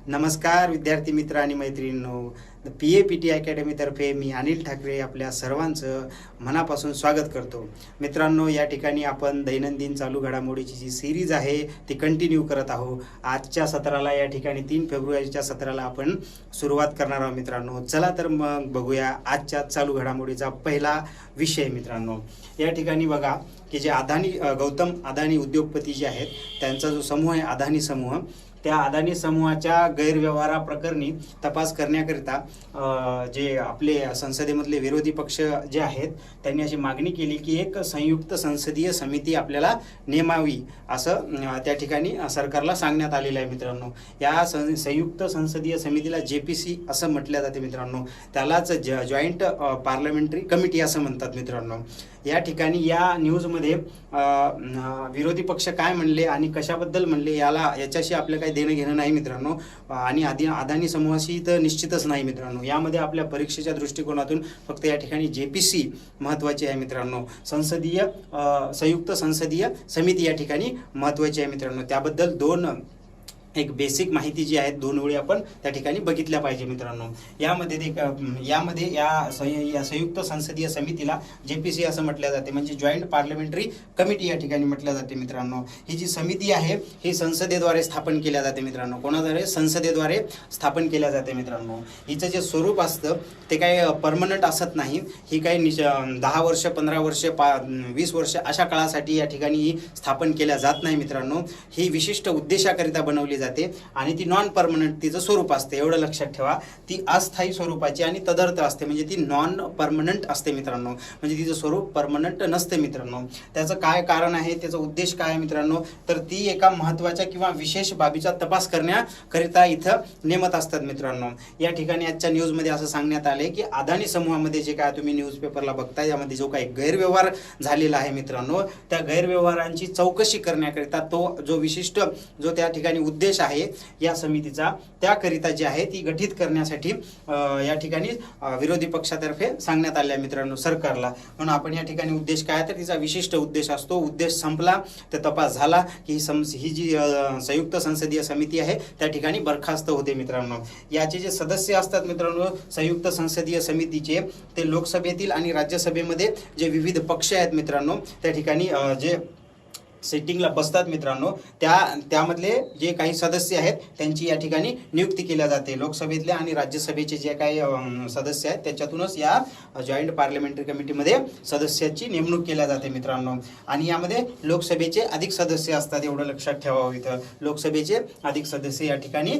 नमस्कार विद्यार्थी मित्र आणि मैत्रिणींनो, PAPT अकॅडमीतर्फे मी अनिल ठाकरे आपल्या सर्वांचं मनापासून स्वागत करतो. मित्रांनो, या ठिकाणी आपण दैनंदिन चालू घडामोडीची जी सिरीज आहे ती कंटिन्यू करत आहोत. आजच्या सत्राला या ठिकाणी 3 फेब्रुवारीच्या सत्राला आपण सुरुवात करणार आहोत. मित्रांनो, चला तर मग बघूया आजच्या चालू घडामोडीचा पहिला विषय. मित्रांनो, या ठिकाणी बघा की जे गौतम अदानी उद्योगपती जे आहेत त्यांचा जो समूह आहे अदानी समूह, त्या अदानी समूहाच्या गैरव्यवहाराप्रकरणी तपास करण्याकरिता जे आपले संसदेमधले विरोधी पक्ष जे आहेत त्यांनी अशी मागणी केली की एक संयुक्त संसदीय समिती आपल्याला नेमावी, असं त्या ठिकाणी सरकारला सांगण्यात आलेलं आहे. मित्रांनो, या संयुक्त संसदीय समितीला JPC असं म्हटलं जाते. मित्रांनो, त्यालाच जॉईंट पार्लमेंटरी कमिटी असं म्हणतात. मित्रांनो, या ठिकाणी या न्यूजमध्ये विरोधी पक्ष काय म्हणले आणि कशाबद्दल म्हणले याच्याशी आपलं काही देणं घेणं नाही. मित्रांनो, आणि अदानी समूहाशी तर निश्चितच नाही. मित्रांनो, यामध्ये आपल्या परीक्षेच्या दृष्टिकोनातून फक्त या ठिकाणी JPC महत्त्वाची आहे. मित्रांनो, संयुक्त संसदीय समिती या ठिकाणी महत्त्वाची आहे. मित्रांनो, त्याबद्दल एक बेसिक माहिती जी आहे 2 ओळी आपण त्या ठिकाणी बघितल्या पाहिजे. मित्रांनो, यामध्ये या संयुक्त संसदीय समितीला JPC असं म्हटलं जाते, म्हणजे जॉईंट पार्लमेंटरी कमिटी या ठिकाणी म्हटलं जाते. मित्रांनो, ही जी समिती आहे ही संसदेद्वारे स्थापन केल्या जाते. मित्रांनो, कोणाद्वारे? संसदेद्वारे स्थापन केल्या जाते. मित्रांनो, हिचं जे स्वरूप असतं ते काही परमनंट असत नाही. ही काही 10 वर्ष, 15 वर्ष, 20 वर्ष अशा काळासाठी या ठिकाणी ही स्थापन केल्या जात नाही. मित्रांनो, ही विशिष्ट उद्देशाकरिता बनवली जाते आणि ती नॉन परमनंट तिचं स्वरूप असते. एवढं लक्षात ठेवा, ती अस्थायी स्वरूपाची आणि तदर्थ असते, म्हणजे ती नॉन परमनंट असते. मित्रांनो, म्हणजे तिचं स्वरूप परमनंट नसते. मित्रांनो, त्याचं काय कारण आहे, त्याचा उद्देश काय आहे? मित्रांनो, तर ती एका महत्त्वाच्या किंवा विशेष बाबीचा तपास करण्याकरिता इथं नेमत असतात. मित्रांनो, या ठिकाणी आजच्या न्यूजमध्ये असं सांगण्यात आले की अदानी समूहामध्ये जे काय तुम्ही न्यूजपेपरला बघताय यामध्ये जो काही गैरव्यवहार झालेला आहे, मित्रांनो, त्या गैरव्यवहारांची चौकशी करण्याकरिता जो विशिष्ट जो त्या ठिकाणी उद्देश आहे या समितीचा, त्याकरिता जे आहे ती गठीत करण्यासाठी या ठिकाणी विरोधी पक्षातर्फे सांगण्यात आले आहे. मित्रांनो, सरकारला. म्हणून आपण या ठिकाणी उद्देश काय तर तिचा विशिष्ट उद्देश असतो. उद्देश संपला तर तपास झाला की ही जी संयुक्त संसदीय समिती आहे त्या ठिकाणी बरखास्त होते. मित्रांनो, याचे जे सदस्य असतात मित्रांनो संयुक्त संसदीय समितीचे, ते लोकसभेतील आणि राज्यसभेमध्ये जे विविध पक्ष आहेत मित्रांनो त्या ठिकाणी जे सिटिंगला बसतात. मित्रांनो, त्यामधले जे काही सदस्य आहेत त्यांची या ठिकाणी नियुक्ती केल्या जाते. लोकसभेतले आणि राज्यसभेचे जे काही सदस्य आहेत त्याच्यातूनच या जॉईंट पार्लमेंटरी कमिटीमध्ये सदस्याची नेमणूक केल्या जाते. मित्रांनो, आणि यामध्ये लोकसभेचे अधिक सदस्य असतात. एवढं लक्षात ठेवावं. इथं लोकसभेचे अधिक सदस्य या ठिकाणी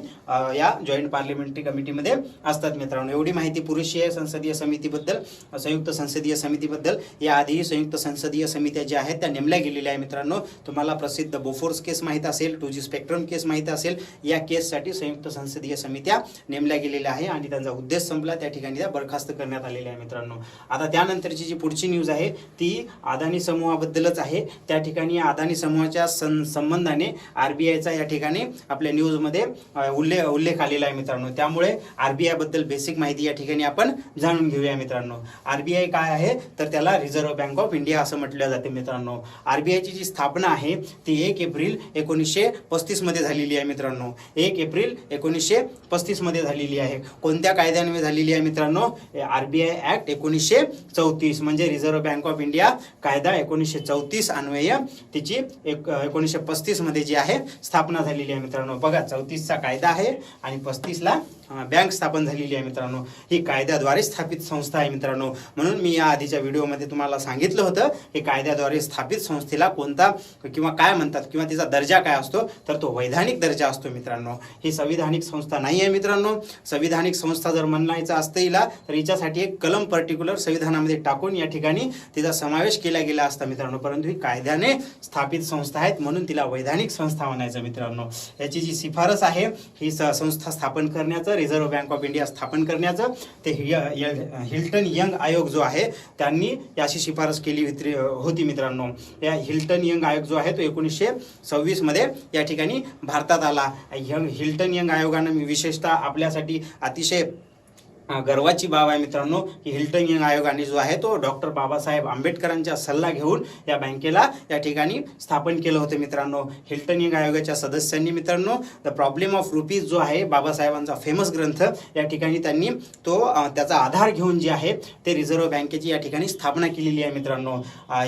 या जॉईंट पार्लमेंटरी कमिटीमध्ये असतात. मित्रांनो, एवढी माहिती पुरेशी आहे संसदीय समितीबद्दल, संयुक्त संसदीय समितीबद्दल. याआधी संयुक्त संसदीय समित्या ज्या आहेत त्या नेमल्या गेलेल्या आहे. मित्रांनो, तुम्हाला प्रसिद्ध बोफोर्स केस माहित असेल, 2G स्पेक्ट्रम केस माहित असेल. या केससाठी संयुक्त संसदीय समित्या नेमल्या गेलेल्या आहे आणि त्यांचा उद्देश संपला, त्या ठिकाणी त्या बरखास्त करण्यात आलेल्या आहे. मित्रांनो, आता त्यानंतरची जी पुढची न्यूज आहे ती अदानी समूहाबद्दलच आहे. त्या ठिकाणी अदानी समूहाच्या संबंधाने RBIचा या ठिकाणी आपल्या न्यूजमध्ये उल्लेख आलेला आहे. मित्रांनो, त्यामुळे RBI बद्दल बेसिक माहिती या ठिकाणी आपण जाणून घेऊया. मित्रांनो, RBI काय आहे तर त्याला रिझर्व्ह बँक ऑफ इंडिया असं म्हटलं जाते. मित्रांनो, RBIची जी स्थापना आहे ती 1 एप्रिल 1935 मध्ये झालेली आहे. मित्रांनो, 1 एप्रिल 1935 मध्ये झालेली आहे. कोणत्या कायद्यान्वये झालेली आहे? मित्रांनो, RBI ऍक्ट 1934 म्हणजे रिझर्व्ह बँक ऑफ इंडिया कायदा 1934 अन्वये तिची 1935 मध्ये जी आहे स्थापना झालेली आहे. मित्रांनो, बघा, 34चा कायदा आहे आणि 35ला बँक स्थापन झालेली आहे. मित्रांनो, ही कायद्याद्वारे स्थापित संस्था आहे. मित्रांनो, म्हणून मी या आधीच्या व्हिडिओमध्ये तुम्हाला सांगितलं होतं की कायद्याद्वारे स्थापित संस्थेला कोणता किंवा काय म्हणतात किंवा तिचा दर्जा काय असतो तर तो वैधानिक दर्जा असतो. मित्रांनो, ही संविधानिक संस्था नाही आहे. मित्रांनो, संविधानिक संस्था जर म्हणायचं असतं हिला तर हिच्यासाठी एक कलम पर्टिक्युलर संविधानामध्ये टाकून या ठिकाणी तिचा समावेश केला गेला असता. मित्रांनो, परंतु ही कायद्याने स्थापित संस्था आहेत म्हणून तिला वैधानिक संस्था म्हणायचं. मित्रांनो, याची जी शिफारस आहे ही संस्था स्थापन करण्याचं, रिझर्व्ह बँक ऑफ इंडिया स्थापन करण्याचं, ते हिल्टन यंग आयोग जो आहे त्यांनी याची शिफारस केली होती. मित्रांनो, या हिल्टन यंग आयोग जो आहे तो 1926 मध्ये या ठिकाणी भारतात आला. हिल्टन यंग आयोगानं विशेषतः आपल्यासाठी अतिशय गर्वाची बाब आहे मित्रांनो की हिल्टन यंग आयोगाने जो आहे तो डॉक्टर बाबासाहेब आंबेडकरांचा सल्ला घेऊन या बँकेला या ठिकाणी स्थापन केलं होतं मित्रांनो. हिल्टन यंग आयोगाच्या सदस्यांनी मित्रांनो द प्रॉब्लेम ऑफ रुपीज जो आहे बाबासाहेबांचा फेमस ग्रंथ, या ठिकाणी त्यांनी तो त्याचा आधार घेऊन जे आहे ते रिझर्व्ह बँकेची या ठिकाणी स्थापना केलेली आहे मित्रांनो.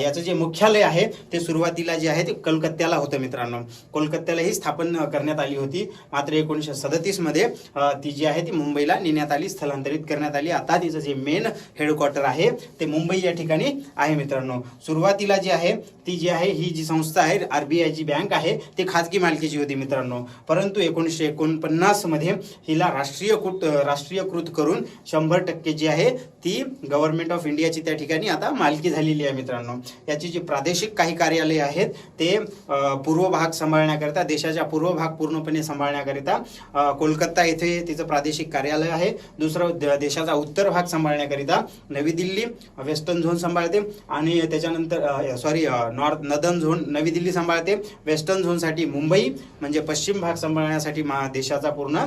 याचं जे मुख्यालय आहे ते सुरुवातीला जे आहे ते कलकत्त्याला होतं मित्रांनो. कोलकात्याला ही स्थापन करण्यात आली होती, मात्र 1937 मध्ये ती जी आहे ती मुंबईला नेण्यात आली, स्थलांतरित करण्यात आली. आता तिचं जे मेन हेडक्वार्टर आहे ते मुंबई या ठिकाणी आहे मित्रांनो. सुरुवातीला जी आहे ती जी आहे ही जी संस्था आहे RBI जी बँक आहे ती खाजगी मालकीची होती मित्रांनो. परंतु 1949 मध्ये हिला राष्ट्रीयकृत करून 100% जी आहे ती गव्हर्नमेंट ऑफ इंडियाची त्या ठिकाणी आता मालकी झालेली आहे मित्रांनो. याची जी प्रादेशिक काही कार्यालय आहेत ते पूर्व भाग सांभाळण्याकरिता, देशाच्या पूर्व भाग पूर्णपणे सांभाळण्याकरिता कोलकाता येथे तिचं प्रादेशिक कार्यालय आहे. दुसरं देशाचा उत्तर भाग सांभाळण्याकरिता नवी दिल्ली वेस्टर्न झोन सांभाळते, आणि त्याच्यानंतर नॉर्दर्न झोन नवी दिल्ली सांभाळते. वेस्टर्न झोनसाठी मुंबई म्हणजे पश्चिम भाग सांभाळण्यासाठी देशाचा पूर्ण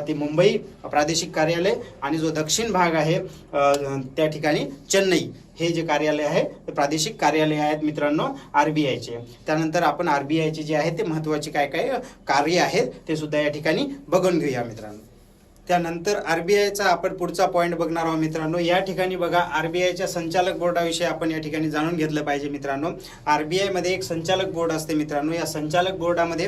ती मुंबई प्रादेशिक कार्यालय, आणि जो दक्षिण भाग आहे त्या ठिकाणी चेन्नई हे जे कार्यालय आहे ते प्रादेशिक कार्यालय आहेत मित्रांनो RBIचे. त्यानंतर आपण RBIचे जे आहे ते महत्त्वाचे काय काय कार्य आहेत ते सुद्धा या ठिकाणी बघून घेऊया मित्रांनो. त्यानंतर RBIचा आपण पुढचा पॉईंट बघणार आहोत मित्रांनो. या ठिकाणी बघा RBIच्या संचालक बोर्डाविषयी आपण या ठिकाणी जाणून घेतलं पाहिजे मित्रांनो. RBI मध्ये एक संचालक बोर्ड असते मित्रांनो. या संचालक बोर्डामध्ये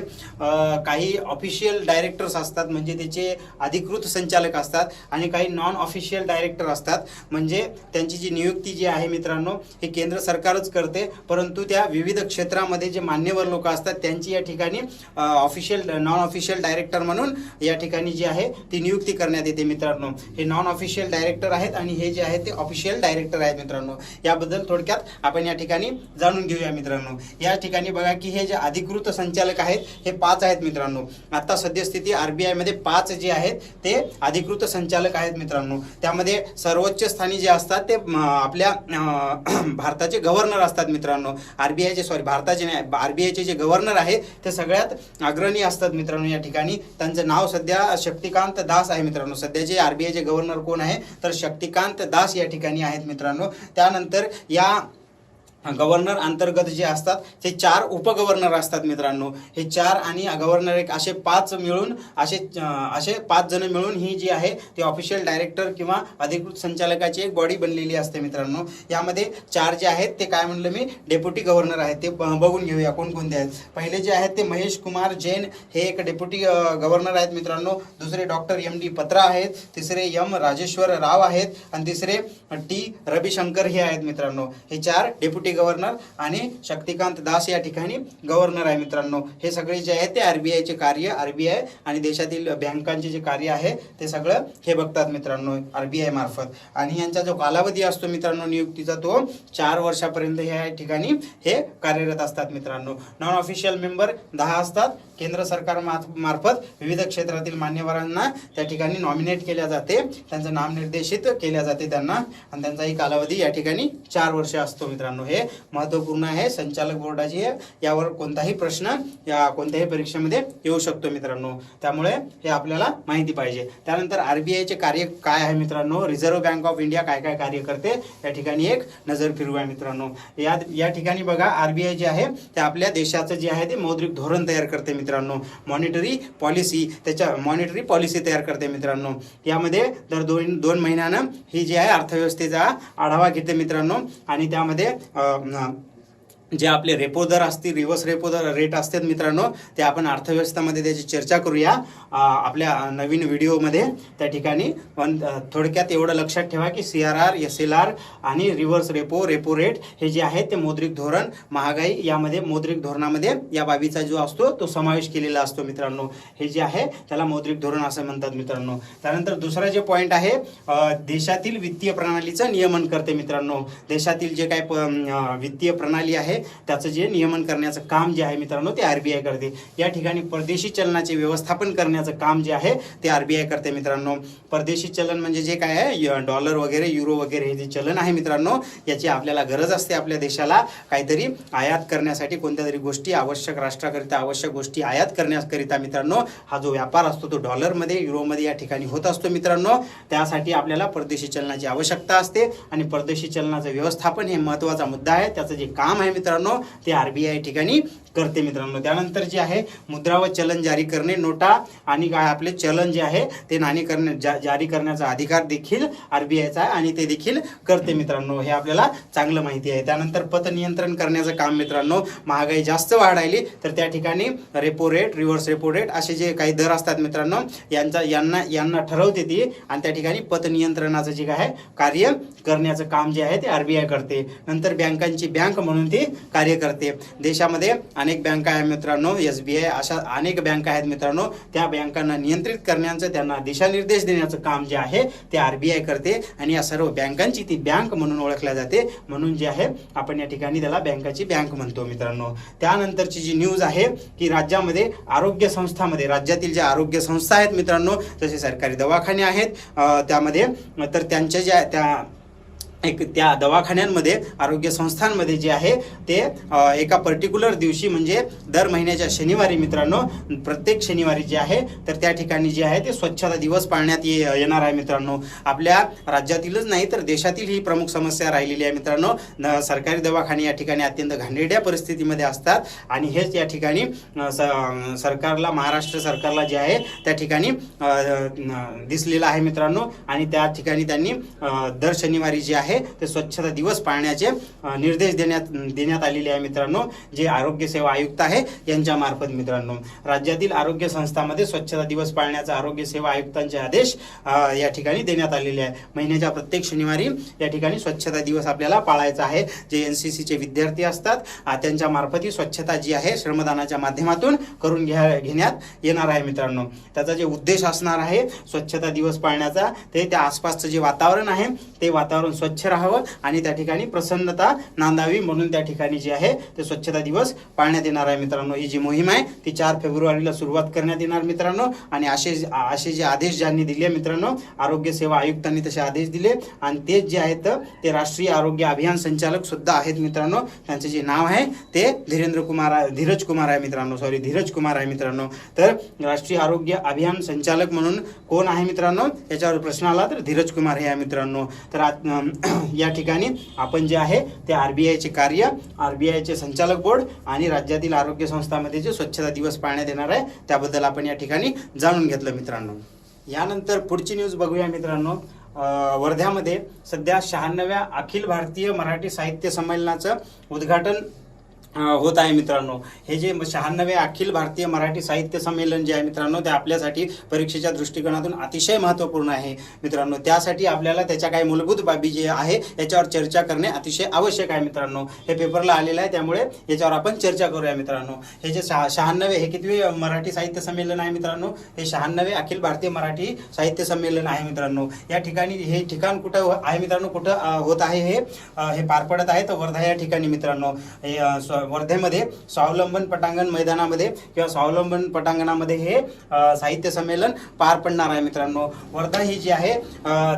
काही ऑफिशियल डायरेक्टर्स असतात, म्हणजे त्याचे अधिकृत संचालक असतात, आणि काही नॉन ऑफिशियल डायरेक्टर असतात, म्हणजे त्यांची जी नियुक्ती जी आहे मित्रांनो हे केंद्र सरकारच करते, परंतु त्या विविध क्षेत्रामध्ये जे मान्यवर लोक असतात त्यांची या ठिकाणी नॉन ऑफिशियल डायरेक्टर म्हणून या ठिकाणी जी आहे ती नियुक्ती करण्यात येते मित्रांनो. हे नॉन ऑफिशियल डायरेक्टर आहेत आणि हे जे आहेत ते ऑफिशियल डायरेक्टर आहेत मित्रांनो. याबद्दल थोडक्यात आपण या ठिकाणी जाणून घेऊया मित्रांनो. या ठिकाणी बघा की हे जे अधिकृत संचालक आहेत हे 5 आहेत मित्रांनो. आता सद्यस्थिती RBI मध्ये 5 जे आहेत ते अधिकृत संचालक आहेत मित्रांनो. त्यामध्ये सर्वोच्च स्थानी जे असतात ते आपल्या भारताचे गव्हर्नर असतात मित्रांनो. RBIचे जे गव्हर्नर आहे ते सगळ्यात अग्रणी असतात मित्रांनो. या ठिकाणी त्यांचं नाव सध्या शक्तिकांत दास आहे मित्रांनो. सध्याचे RBIचे गव्हर्नर कोण आहे तर शक्तिकांत दास या ठिकाणी आहेत मित्रांनो. त्यानंतर या गव्हर्नर अंतर्गत जे असतात ते 4 उपगव्हर्नर असतात मित्रांनो. हे 4 आणि गव्हर्नर एक असे 5 मिळून असे 5 जण मिळून ही जी आहे ते ऑफिशियल डायरेक्टर किंवा अधिकृत संचालकाची एक बॉडी बनलेली असते मित्रांनो. यामध्ये 4 जे आहेत ते काय म्हणलं मी डेप्युटी गव्हर्नर आहेत, ते बघून घेऊया कोणकोणते आहेत. पहिले जे आहेत ते महेश कुमार जैन हे एक डेप्युटी गव्हर्नर आहेत मित्रांनो. दुसरे डॉक्टर MD पत्रा आहेत, तिसरे M राजेश्वर राव आहेत, आणि तिसरे T रविशंकर हे आहेत मित्रांनो. हे 4 डेप्युटी गव्हर्नर आणि शक्तिकांत दास या ठिकाणी गव्हर्नर आहे मित्रांनो. हे सगळे जे आहेत ते RBIचे कार्य, RBI आणि देशातील बँकांचे जे कार्य आहे ते सगळं हे बघतात मित्रांनो RBI मार्फत. आणि यांचा जो कालावधी असतो मित्रांनो नियुक्तीचा तो 4 वर्षापर्यंत या ठिकाणी हे कार्यरत असतात मित्रांनो. नॉन ऑफिशियल मेंबर 10 असतात. केंद्र सरकार मार्फत विविध क्षेत्रातील मान्यवरांना त्या ठिकाणी नॉमिनेट केल्या जाते, त्यांचं नाम निर्देशित केल्या जाते त्यांना, आणि त्यांचाही कालावधी या ठिकाणी 4 वर्ष असतो मित्रांनो. हे महत्त्वपूर्ण आहे संचालक बोर्डाची. यावर कोणताही प्रश्न या कोणत्याही परीक्षेमध्ये येऊ शकतो मित्रांनो, त्यामुळे हे आपल्याला माहिती पाहिजे. त्यानंतर RBIचे कार्य काय आहे मित्रांनो, रिझर्व्ह बँक ऑफ इंडिया काय काय कार्य करते या ठिकाणी एक नजर फिरवूया मित्रांनो. या ठिकाणी बघा RBI जे आहे ते आपल्या देशाचं जे आहे ते मौद्रिक धोरण तयार करते मित्रांनो. मॉनिटरी पॉलिसी तयार करते मित्रांनो. यामध्ये दर 2 महिन्यानं ही जी आहे अर्थव्यवस्थेचा आढावा घेते मित्रांनो, आणि त्यामध्ये जे आपले रेपो दर असतील, रिव्हर्स रेपो दर रेट असतात मित्रांनो, ते आपण अर्थव्यवस्थेमध्ये त्याची चर्चा करूया आपल्या नवीन व्हिडिओमध्ये त्या ठिकाणी. पण थोडक्यात एवढं लक्षात ठेवा की CRR, SLR आणि रिव्हर्स रेपो रेट हे जे आहे ते मौद्रिक धोरण, महागाई यामध्ये मौद्रिक धोरणामध्ये या बाबीचा जो असतो तो समावेश केलेला असतो मित्रांनो. हे जे आहे त्याला मौद्रिक धोरण असं म्हणतात मित्रांनो. त्यानंतर दुसरा जे पॉईंट आहे देशातील वित्तीय प्रणालीचं नियमन करते मित्रांनो. देशातील जे काय वित्तीय प्रणाली आहे त्याचं जे नियमन करण्याचं काम जे आहे मित्रांनो ते RBI करते. या ठिकाणी परदेशी चलनाचे व्यवस्थापन करण्याचं काम जे आहे ते RBI करते मित्रांनो. परदेशी चलन म्हणजे जे काय आहे डॉलर वगैरे युरो वगैरे हे जे चलन आहे मित्रांनो याची आपल्याला गरज असते. आपल्या देशाला काहीतरी आयात करण्यासाठी कोणत्या तरी गोष्टी आवश्यक राष्ट्राकरिता आवश्यक गोष्टी आयात करण्याकरिता मित्रांनो हा जो व्यापार असतो तो डॉलरमध्ये युरोमध्ये या ठिकाणी होत असतो मित्रांनो. त्यासाठी आपल्याला परदेशी चलनाची आवश्यकता असते आणि परदेशी चलनाचं व्यवस्थापन हे महत्त्वाचा मुद्दा आहे. त्याचं जे काम आहे मित्रांनो ते RBI ठिकाणी करते मित्रांनो. त्यानंतर जे आहे मुद्रा व चलन जारी करणे, नोटा आणि काय आपले चलन जे आहे ते नाणी जारी करण्याचा अधिकार देखील RBIचा आहे आणि ते देखील करते मित्रांनो. हे आपल्याला चांगलं माहिती आहे. त्यानंतर पत नियंत्रण करण्याचं काम मित्रांनो. महागाई जास्त वाढायली तर त्या ठिकाणी repo rate, reverse repo rate असे जे काही दर असतात मित्रांनो यांना ठरवते ती आणि त्या ठिकाणी पत नियंत्रणाचं जे काय कार्य करण्याचं काम जे आहे ते RBI करते. नंतर बँकांची बँक म्हणून ती कार्य करते. देशामध्ये अनेक बँका आहेत मित्रांनो, SBI अशा अनेक बँका आहेत मित्रांनो. त्या बँकांना नियंत्रित करण्याचं त्यांना दिशानिर्देश देण्याचं काम जे आहे ते RBI करते आणि या सर्व बँकांची ती बँक म्हणून ओळखल्या जाते. म्हणून जे आहे आपण या ठिकाणी त्याला बँकाची बँक म्हणतो मित्रांनो. त्यानंतरची जी न्यूज आहे की राज्यामध्ये आरोग्य संस्थांमध्ये राज्यातील ज्या आरोग्य संस्था आहेत मित्रांनो जसे सरकारी दवाखाने आहेत त्यामध्ये तर त्यांच्या ज्या त्या दवाखान्यांमध्ये आरोग्य संस्थांमध्ये जे आहे ते एका पर्टिक्युलर दिवशी म्हणजे दर महिन्याच्या शनिवारी मित्रांनो प्रत्येक शनिवारी जे आहे तर त्या ठिकाणी जे आहे ते स्वच्छता दिवस पाळण्यात येणार आहे मित्रांनो. आपल्या राज्यातीलच नाही तर देशातील ही प्रमुख समस्या राहिलेली आहे मित्रांनो. सरकारी दवाखाने या ठिकाणी अत्यंत घाणेरड्या परिस्थितीमध्ये असतात आणि हेच या ठिकाणी सरकारला महाराष्ट्र सरकारला जे आहे त्या ठिकाणी दिसलेलं आहे मित्रांनो. आणि त्या ठिकाणी त्यांनी दर शनिवारी जे आहे ते स्वच्छता दिवस पाळण्याचे निर्देश देण्यात आलेले आहे मित्रांनो. जे आरोग्य सेवा आयुक्त आहे यांच्या मार्फत मित्रांनो राज्यातील आरोग्य संस्थांमध्ये स्वच्छता दिवस पाळण्याचा आरोग्य सेवा आयुक्तांचे आदेश या ठिकाणी देण्यात आलेले आहे. महिन्याच्या प्रत्येक शनिवारी या ठिकाणी स्वच्छता दिवस आपल्याला पाळायचा आहे. जे NCCचे विद्यार्थी असतात त्यांच्या मार्फत ही स्वच्छता जी आहे श्रमदानाच्या माध्यमातून करून घेण्यात येणार आहे मित्रांनो. त्याचा जे उद्देश असणार आहे स्वच्छता दिवस पाळण्याचा ते त्या आसपासचं जे वातावरण आहे ते वातावरण स्वच्छ राहावं आणि त्या ठिकाणी प्रसन्नता नांदावी म्हणून त्या ठिकाणी जे आहे ते स्वच्छता दिवस पाळण्यात येणार आहे मित्रांनो. ही जी मोहीम आहे ती 4 फेब्रुवारीला सुरुवात करण्यात येणार मित्रांनो. आणि असे जे आदेश ज्यांनी दिले मित्रांनो आरोग्य सेवा आयुक्तांनी तसे आदेश दिले आणि तेच जे आहेत ते राष्ट्रीय आरोग्य अभियान संचालक सुद्धा आहेत मित्रांनो. त्यांचे जे नाव आहे ते धीरज कुमार आहे मित्रांनो. तर राष्ट्रीय आरोग्य अभियान संचालक म्हणून कोण आहे मित्रांनो याच्यावर प्रश्न आला तर धीरज कुमार हे आहे मित्रांनो. तर या ठिकाणी आपण जे आहे ते RBIचे कार्य, RBIचे संचालक बोर्ड आणि राज्यातील आरोग्य संस्थांमध्ये जे स्वच्छता दिवस पाळण्यात येणार आहे त्याबद्दल आपण या ठिकाणी जाणून घेतलं मित्रांनो. यानंतर पुढची न्यूज बघूया मित्रांनो. वर्ध्यामध्ये सध्या 96व्या अखिल भारतीय मराठी साहित्य संमेलनाचं उद्घाटन होत आहे मित्रांनो. हे जे 96वे अखिल भारतीय मराठी साहित्य संमेलन जे आहे मित्रांनो ते आपल्यासाठी परीक्षेच्या दृष्टिकोनातून अतिशय महत्त्वपूर्ण आहे मित्रांनो. त्यासाठी आपल्याला त्याच्या काही मूलभूत बाबी जे आहे याच्यावर चर्चा करणे अतिशय आवश्यक आहे मित्रांनो. हे पेपरला आलेलं आहे त्यामुळे याच्यावर आपण चर्चा करूया मित्रांनो. हे जे 96 हे कितवे मराठी साहित्य संमेलन आहे मित्रांनो हे 96वे अखिल भारतीय मराठी साहित्य संमेलन आहे मित्रांनो. या ठिकाणी हे ठिकाण कुठं आहे मित्रांनो कुठं होत आहे हे पार पडत आहे तर वर्धा या ठिकाणी मित्रांनो. वर्धेमध्ये स्वावलंबन पटांगण मैदानामध्ये किंवा स्वावलंबन पटांगणामध्ये हे साहित्य संमेलन पार पडणार आहे मित्रांनो. वर्धा ही जी आहे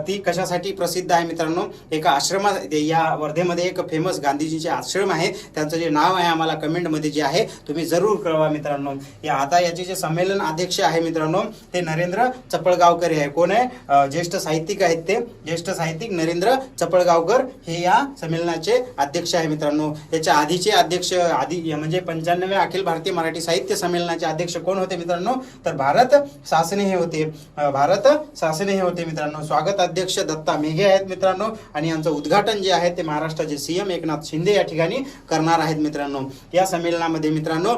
ती कशासाठी प्रसिद्ध आहे मित्रांनो. एका आश्रमात या वर्धेमध्ये एक फेमस गांधीजींचे आश्रम आहे त्यांचं जे नाव आहे आम्हाला कमेंटमध्ये जे आहे तुम्ही जरूर कळवा मित्रांनो. आता याचे जे संमेलन अध्यक्ष आहे मित्रांनो ते नरेंद्र चपळगावकर आहे. कोण आहे ज्येष्ठ साहित्यिक आहेत ते ज्येष्ठ साहित्यिक नरेंद्र चपळगावकर हे या संमेलनाचे अध्यक्ष आहे मित्रांनो. याच्या आधीचे अध्यक्ष म्हणजे 95व्या अखिल भारतीय मराठी साहित्य संमेलनाचे अध्यक्ष कोण होते मित्रांनो तर भारत सासने हे होते मित्रांनो. स्वागत अध्यक्ष दत्ता मेघे आहेत मित्रांनो आणि यांचं उद्घाटन जे आहे ते महाराष्ट्राचे CM एकनाथ शिंदे या ठिकाणी करणार आहेत मित्रांनो. या संमेलनामध्ये मित्रांनो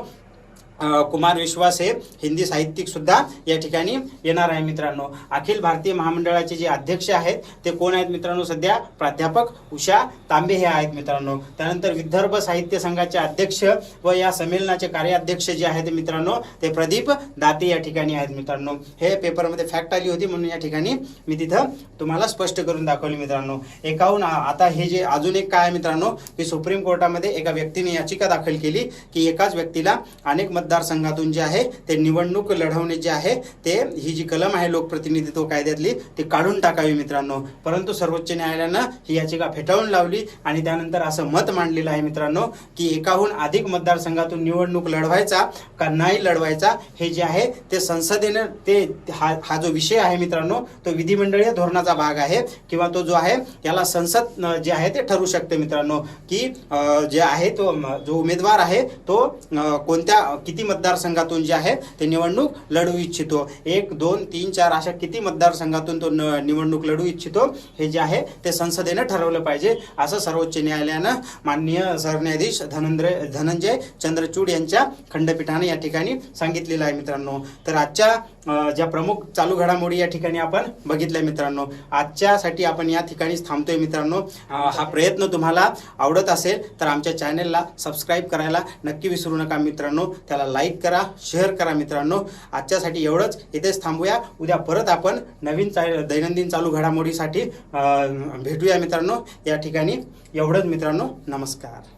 कुमार विश्वास हे हिंदी साहित्यिक सुद्धा या ठिकाणी येणार आहे मित्रांनो. अखिल भारतीय महामंडळाचे जे अध्यक्ष आहेत ते कोण आहेत मित्रांनो, सध्या प्राध्यापक उषा तांबे हे आहेत मित्रांनो. त्यानंतर विदर्भ साहित्य संघाचे अध्यक्ष व या संमेलनाचे कार्याध्यक्ष जे आहेत मित्रांनो ते प्रदीप दाते या ठिकाणी आहेत मित्रांनो. हे पेपरमध्ये फॅक्ट आली होती म्हणून या ठिकाणी मी तिथं तुम्हाला स्पष्ट करून दाखवली मित्रांनो. एकाहून आता हे जे अजून एक काय मित्रांनो की सुप्रीम कोर्टामध्ये एका व्यक्तीने याचिका दाखल केली की एकाच व्यक्तीला अनेक मतदारसंघातून जे आहे ते निवडणूक लढवणे जे आहे ते ही जी कलम आहे लोकप्रतिनिधित्व कायद्यातली ती काढून टाकावी मित्रांनो. परंतु सर्वोच्च न्यायालयानं ही याचिका फेटाळून लावली आणि त्यानंतर असं मत मांडलेलं आहे मित्रांनो की एकाहून अधिक मतदारसंघातून निवडणूक लढवायचा का नाही लढवायचा हे जे आहे ते संसदेनं ते हा जो विषय आहे मित्रांनो तो विधिमंडळीय धोरणाचा भाग आहे किंवा तो जो आहे याला संसद जे आहे ते ठरवू शकते मित्रांनो की जे आहे तो जो उमेदवार आहे तो कोणत्या किती मतदारसंघातून जे आहे ते निवडणूक लढवू इच्छितो, 1, 2, 3, 4 अशा किती मतदारसंघातून तो निवडणूक लढवू इच्छितो हे जे आहे ते संसदेनं ठरवलं पाहिजे असं सर्वोच्च न्यायालयानं माननीय सरन्यायाधीश धनंजय चंद्रचूड यांच्या खंडपीठाने या ठिकाणी सांगितलेलं आहे मित्रांनो. तर आजच्या ज्या प्रमुख चालू घडामोडी या ठिकाणी आपण बघितल्या मित्रांनो. आजच्यासाठी आपण या ठिकाणीच थांबतोय मित्रांनो. हा प्रयत्न तुम्हाला आवडत असेल तर आमच्या चॅनेलला सबस्क्राईब करायला नक्की विसरू नका मित्रांनो. त्याला लाईक करा, शेअर करा मित्रांनो. आजच्यासाठी एवढंच, इथेच थांबूया. उद्या परत आपण नवीन दैनंदिन चालू घडामोडीसाठी भेटूया मित्रांनो. या ठिकाणी एवढंच मित्रांनो. नमस्कार.